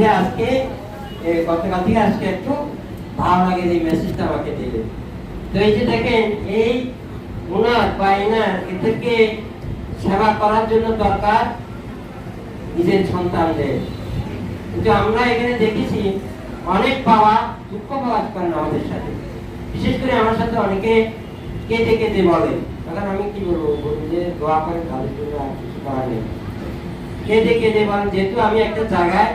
যে আজকে গতকাল থেকে আজকে একটু ভালো লাগে এই মেসেজটা আমাকে দিলেন। তো এই যে দেখেন এই ওনার বা এনার এদেরকে সেবা করার জন্য দরকার নিজের সন্তানদের। কিন্তু আমরা এখানে দেখেছি অনেক বাবা দুঃখ প্রকাশ করেন আমাদের সাথে, বিশেষ করে আমার সাথে অনেকে কেঁদে কেঁদে বলে, তখন আমি কি বলবো, বলি যে দোয়া করে তাদের জন্য আর কিছু করার নেই। কেঁদে কেঁদে বলেন, যেহেতু আমি একটা জায়গায়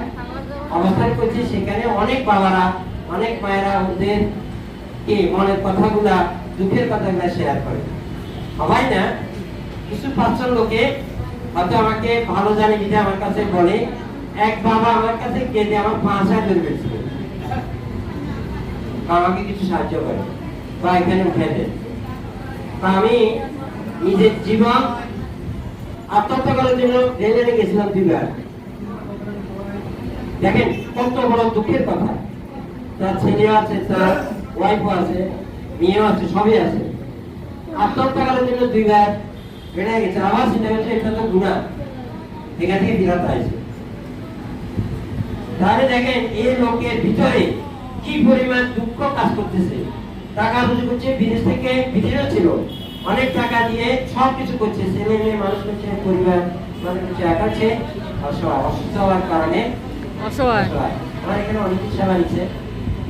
অবস্থান করছি সেখানে অনেক বাবারা অনেক মায়েরা ওদের মনের কথাগুলা দুঃখের কথাগুলা শেয়ার করে। সবাই না, কিছু 500 লোকে হয়তো আমাকে ভালো জানি বিধে আমার কাছে বলে, এক বাবা আমার কাছে কেঁদে আমার 5,000 ধরেছিল, আমাকে কিছু সাহায্য করে বা এখানে উঠে দেন। আমি নিজের জীবন আত্মহত্যা করার জন্য রেলে গেছিলাম 2 বার। দেখেন কত বড় দুঃখের কথা, তার ছেলেও আছে, তার ওয়াইফও আছে, মেয়েও আছে, সবই আছে। আত্মহত্যা করার জন্য 2 বার বেড়ে গেছে, আবার চিন্তা করছে এটা তো গুনাহ, এখান থেকে বিরত আছে। তাহলে দেখেন এই লোকের ভিতরে কি পরিমাণ দুঃখ কাজ করতেছে। টাকা রুজি করছে, বিদেশ থেকে বিদেশও ছিল, অনেক টাকা দিয়ে সব কিছু করছে, ছেলে মেয়ে মানুষ করছে, পরিবার মানুষ করছে, একা আছে, অসহায়, অসুস্থ হওয়ার কারণে অসহায়। আমার এখানে অনেক সেবা নিচ্ছে,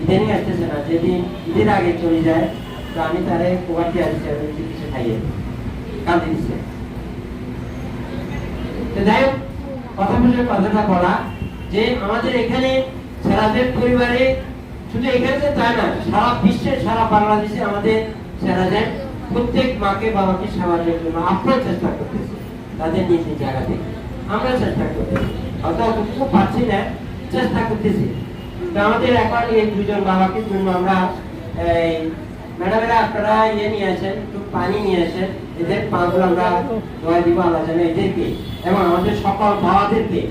ইদানিং আসতেছে না, যেদিন ঈদের আগে চলে যায় তো আমি তারে কোয়ার্টি আসছে কিছু খাইয়ে কাঁদে দিচ্ছে। তো যাই হোক, কথাটা বলা যে আমাদের এখানে সেরাজের পরিবারে শুধু এখানে তাই না, সারা বিশ্বে, সারা বাংলাদেশে আমাদের সেরাজের প্রত্যেক মাকে বাবাকে সেবার জন্য আপনার চেষ্টা করতেছি, তাদের নিজ নিজ জায়গা থেকে আমরা চেষ্টা করতেছি, হয়তো অতটুকু পাচ্ছি না, চেষ্টা করতেছি। তো আমাদের এখন এই 2 জন বাবাকে জন্য আমরা ম্যাডামেরা আপনারা নিয়ে আসেন, একটু পানি নিয়ে আসেন, এদের পাগুলো আমরা দোয়া দিব আল্লাহ জানে এদেরকে এবং আমাদের সকল বাবাদেরকে।